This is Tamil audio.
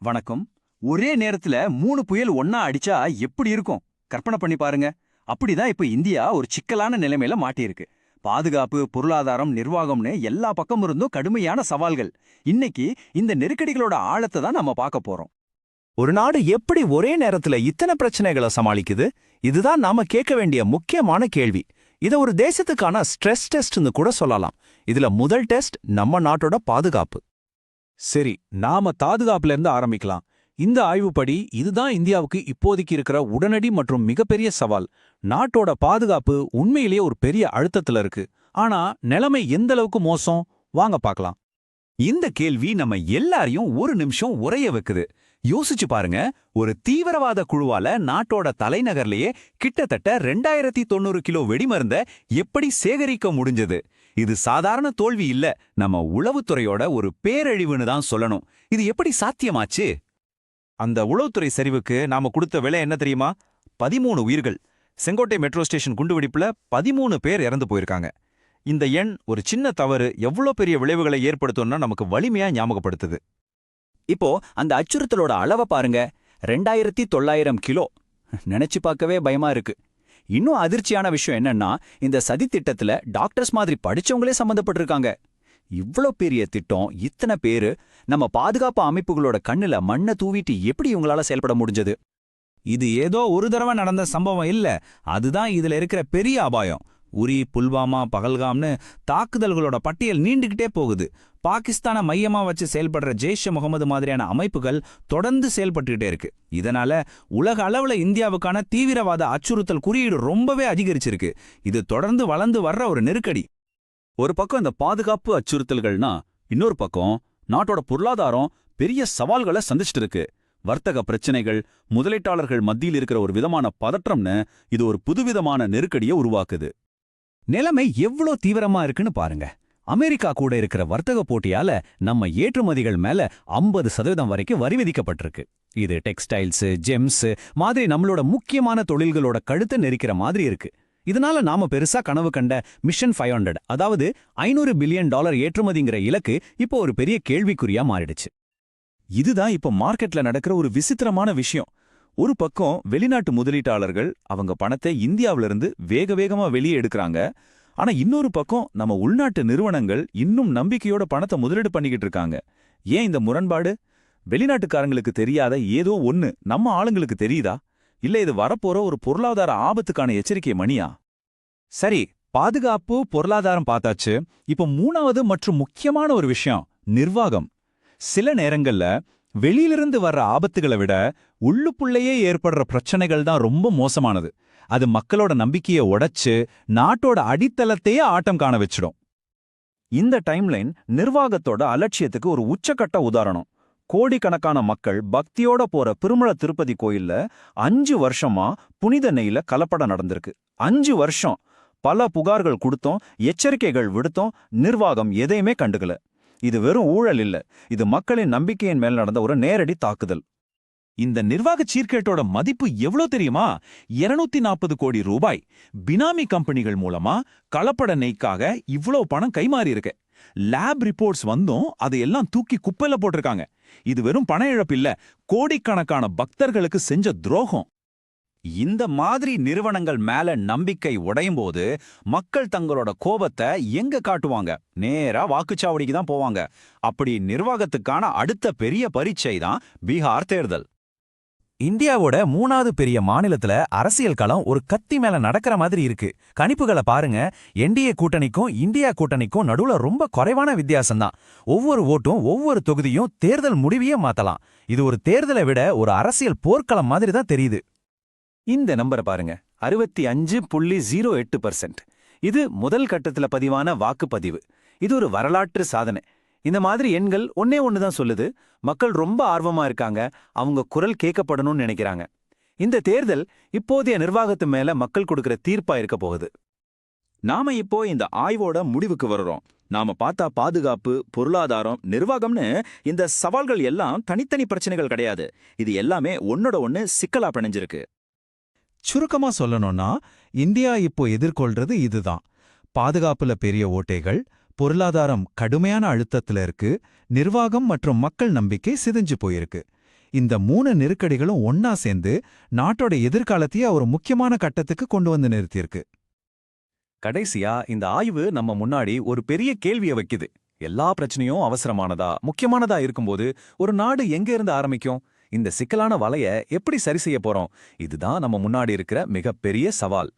வணக்கம். ஒரே நேரத்துல 3 புயல் ஒண்ணா அடிச்சா எப்படி இருக்கும்? கற்பனை பண்ணி பாருங்க. அப்படிதான் இப்ப இந்தியா ஒரு சிக்கலான நிலைமையில மாட்டியிருக்கு. பாதுகாப்பு, பொருளாதாரம், நிர்வாகம்னு எல்லா பக்கம் இருந்தும் கடுமையான சவால்கள். இன்னைக்கு இந்த நெருக்கடிகளோட ஆழத்தை தான் நம்ம பார்க்க போறோம். ஒரு நாடு எப்படி ஒரே நேரத்துல இத்தனை பிரச்சனைகளை சமாளிக்குது? இதுதான் நாம கேட்க வேண்டிய முக்கியமான கேள்வி. இத ஒரு தேசத்துக்கான ஸ்ட்ரெஸ் டெஸ்ட்னு கூட சொல்லலாம். இதுல முதல் டெஸ்ட் நம்ம நாட்டோட பாதுகாப்பு. சரி, நாம பாதுகாப்புல இருந்து ஆரம்பிக்கலாம். இந்த ஆய்வுப்படி இதுதான் இந்தியாவுக்கு இப்போதைக்கு இருக்கிற உடனடி மற்றும் மிகப்பெரிய சவால். நாட்டோட பாதுகாப்பு உண்மையிலேயே ஒரு பெரிய அழுத்தத்துல இருக்கு. ஆனா நிலைமை எந்த அளவுக்கு மோசம்? வாங்க பார்க்கலாம். இந்த கேள்வி நம்ம எல்லாரையும் ஒரு நிமிஷம் உறைய வைக்குது. யோசிச்சு பாருங்க, ஒரு தீவிரவாத குழுவால நாட்டோட தலைநகர்லயே கிட்டத்தட்ட 2900 கிலோ வெடிமருந்த எப்படி சேகரிக்க முடிஞ்சது? இது சாதாரண தோல்வி இல்ல, நம்ம உளவுத்துறையோட ஒரு பேரழிவுன்னு தான் சொல்லணும். இது எப்படி சாத்தியமாச்சு? அந்த உளவுத்துறை சரிவுக்கு நாம கொடுத்த விலை என்ன தெரியுமா? 13 உயிர்கள். செங்கோட்டை மெட்ரோ ஸ்டேஷன் குண்டுவெடிப்புல 13 பேர் இறந்து போயிருக்காங்க. இந்த எண் ஒரு சின்ன தவறு எவ்வளோ பெரிய விளைவுகளை ஏற்படுத்தும்னா நமக்கு வலிமையா ஞாபகப்படுத்துது. இப்போ அந்த அச்சுறுத்தலோட அளவை பாருங்க. 2900 கிலோ. நினைச்சு பார்க்கவே பயமா இருக்கு. இன்னும் அதிர்ச்சியான விஷயம் என்னன்னா, இந்த சதி திட்டத்துல டாக்டர்ஸ் மாதிரி படிச்சவங்களே சம்மந்தப்பட்டிருக்காங்க. இவ்ளோ பெரிய திட்டம், இத்தனை பேரு, நம்ம பாதுகாப்பு அமைப்புகளோட கண்ணுல மண்ணை தூவிட்டு எப்படி இவங்களால செயல்பட முடிஞ்சது? இது ஏதோ ஒரு தடவை நடந்த சம்பவம் இல்ல, அதுதான் இதுல இருக்கிற பெரிய அபாயம். உரி, புல்வாமா, பகல்காம்னு தாக்குதல்களோட பட்டியல் நீண்டுகிட்டே போகுது. பாகிஸ்தானை மையமா வச்சு செயல்படுற ஜெய்ஷ் முகமது மாதிரியான அமைப்புகள் தொடர்ந்து செயல்பட்டுக்கிட்டே இருக்கு. இதனால உலக அளவுல இந்தியாவுக்கான தீவிரவாத அச்சுறுத்தல் குறியீடு ரொம்பவே அதிகரிச்சிருக்கு. இது தொடர்ந்து வளர்ந்து வர்ற ஒரு நெருக்கடி. ஒரு பக்கம் இந்த பாதுகாப்பு அச்சுறுத்தல்கள்னா, இன்னொரு பக்கம் நாட்டோட பொருளாதாரம் பெரிய சவால்களை சந்திச்சிட்டு இருக்கு. வர்த்தக பிரச்சனைகள், முதலீட்டாளர்கள் மத்தியில் இருக்கிற ஒரு விதமான பதற்றம்னு இது ஒரு புதுவிதமான நெருக்கடியை உருவாக்குது. நிலைமை எவ்வளோ தீவிரமா இருக்குன்னு பாருங்க. அமெரிக்கா கூட இருக்கிற வர்த்தக போட்டியால நம்ம ஏற்றுமதிகள் மேல 50% வரைக்கும் வரி விதிக்கப்பட்டிருக்கு. இது டெக்ஸ்டைல்ஸ், ஜெம்ஸ் மாதிரி நம்மளோட முக்கியமான தொழில்களோட கழுத்தை நெரிக்கிற மாதிரி இருக்கு. இதனால நாம பெருசா கனவு கண்ட மிஷன் 500, அதாவது $500 பில்லியன் ஏற்றுமதிங்கிற இலக்கு இப்போ ஒரு பெரிய கேள்விக்குறியா மாறிடுச்சு. இதுதான் இப்ப மார்க்கெட்ல நடக்கிற ஒரு விசித்திரமான விஷயம். ஒரு பக்கம் வெளிநாட்டு முதலீட்டாளர்கள் அவங்க பணத்தை இந்தியாவிலிருந்து வேக வேகமா வெளியே எடுக்கிறாங்க. ஆனா இன்னொரு பக்கம் நம்ம உள்நாட்டு நிறுவனங்கள் இன்னும் நம்பிக்கையோட பணத்தை முதலீடு பண்ணிக்கிட்டு இருக்காங்க. ஏன் இந்த முரண்பாடு? வெளிநாட்டுக்காரங்களுக்கு தெரியாத ஏதோ ஒண்ணு நம்ம ஆளுங்களுக்கு தெரியுதா? இல்ல இது வரப்போற ஒரு பொருளாதார ஆபத்துக்கான எச்சரிக்கை மணியா? சரி, பாதுகாப்பு, பொருளாதாரம் பார்த்தாச்சு. இப்போ மூணாவது மற்றும் முக்கியமான ஒரு விஷயம், நிர்வாகம். சில நேரங்கள்ல வெளியிலிருந்து வர்ற ஆபத்துகளை விட உள்ளுக்குள்ளேயே ஏற்படுற பிரச்சனைகள் தான் ரொம்ப மோசமானது. அது மக்களோட நம்பிக்கையை உடைச்சு நாட்டோட அடித்தளத்தையே ஆட்டம் காண வச்சிடும். இந்த டைம்லைன் நிர்வாகத்தோட அலட்சியத்துக்கு ஒரு உச்சக்கட்ட உதாரணம். கோடிக்கணக்கான மக்கள் பக்தியோட போற பெருமள திருப்பதி கோயில்ல 5 வருஷமா புனித நெய்ல கலப்படம் நடந்திருக்கு. 5 வருஷம் பல புகார்கள் கொடுத்தோம், எச்சரிக்கைகள் விடுத்தோம், நிர்வாகம் எதையுமே கண்டுக்கல. இது வெறும் ஊழல் இல்ல, இது மக்களின் நம்பிக்கையின் மேல் நடந்த ஒரு நேரடி தாக்குதல். இந்த நிர்வாக சீர்கேட்டோட மதிப்பு எவ்வளோ தெரியுமா? 240 கோடி ரூபாய். பினாமி கம்பெனிகள் மூலமா கலப்பட நெய்க்காக இவ்ளோ பணம் கைமாறி இருக்கு. லேப் ரிப்போர்ட்ஸ் வந்தும் அதையெல்லாம் தூக்கி குப்பையில போட்டிருக்காங்க. இது வெறும் பண இழப்பு இல்ல, கோடிக்கணக்கான பக்தர்களுக்கு செஞ்ச துரோகம். இந்த மாதிரி நிறுவனங்கள் மேல நம்பிக்கை உடையும் போது மக்கள் தங்களோட கோபத்தை எங்க காட்டுவாங்க? நேரா வாக்குச்சாவடிக்கு தான் போவாங்க. அப்படி நிர்வாகத்துக்கான அடுத்த பெரிய பரீட்சை தான் பீகார் தேர்தல். இந்தியாவோட 3வது பெரிய மாநிலத்துல அரசியல் களம் ஒரு கத்தி மேல நடக்கிற மாதிரி இருக்கு. கணிப்புகளை பாருங்க. என்டிஏ கூட்டணிக்கும் இந்தியா கூட்டணிக்கும் நடுவுல ரொம்ப குறைவான வித்தியாசம்தான். ஒவ்வொரு ஓட்டும் ஒவ்வொரு தொகுதியும் தேர்தல் முடிவையே மாத்தலாம். இது ஒரு தேர்தலை விட ஒரு அரசியல் போர்க்களம் மாதிரி தான் தெரியுது. இந்த நம்பரை பாருங்க, 65.08%. இது முதல் கட்டத்துல பதிவான வாக்குப்பதிவு. இது ஒரு வரலாற்று சாதனை. இந்த மாதிரி எண்கள் ஒன்னே ஒண்ணுதான் சொல்லுது, மக்கள் ரொம்ப ஆர்வமா இருக்காங்க, அவங்க குரல் கேட்கப்படணும்னு நினைக்கிறாங்க. இந்த தேர்தல் இப்போதைய நிர்வாகத்து மேல மக்கள் கொடுக்கிற தீர்ப்பா இருக்க போகுது. நாம இப்போ இந்த ஆய்வோட முடிவுக்கு வர்றோம். நாம பார்த்தா பாதுகாப்பு, பொருளாதாரம், நிர்வாகம்னு இந்த சவால்கள் எல்லாம் தனித்தனி பிரச்சனைகள் கிடையாது. இது எல்லாமே ஒன்னோட ஒன்னு சிக்கலா பிணைஞ்சிருக்கு. சுருக்கமா சொல்லணும்னா, இந்தியா இப்போ எதிர்கொள்றது இதுதான். பாதுகாப்புல பெரிய ஓட்டைகள், பொருளாதாரம் கடுமையான அழுத்தத்துல இருக்கு, நிர்வாகம் மற்றும் மக்கள் நம்பிக்கை சிதைஞ்சு போயிருக்கு. இந்த 3 நெருக்கடிகளும் ஒன்னா சேர்ந்து நாட்டோட எதிர்காலத்தையே ஒரு முக்கியமான கட்டத்துக்கு கொண்டு வந்து நிறுத்தியிருக்கு. கடைசியா இந்த ஆய்வு நம்ம முன்னாடி ஒரு பெரிய கேள்வியை வைக்குது. எல்லா பிரச்சனையும் அவசரமானதா, முக்கியமானதா இருக்கும்போது ஒரு நாடு எங்க இருந்து ஆரம்பிக்கும்? இந்த சிக்கலான வலைய எப்படி சரி செய்ய போறோம்? இதுதான் நம்ம முன்னாடி இருக்கிற மிகப்பெரிய சவால்.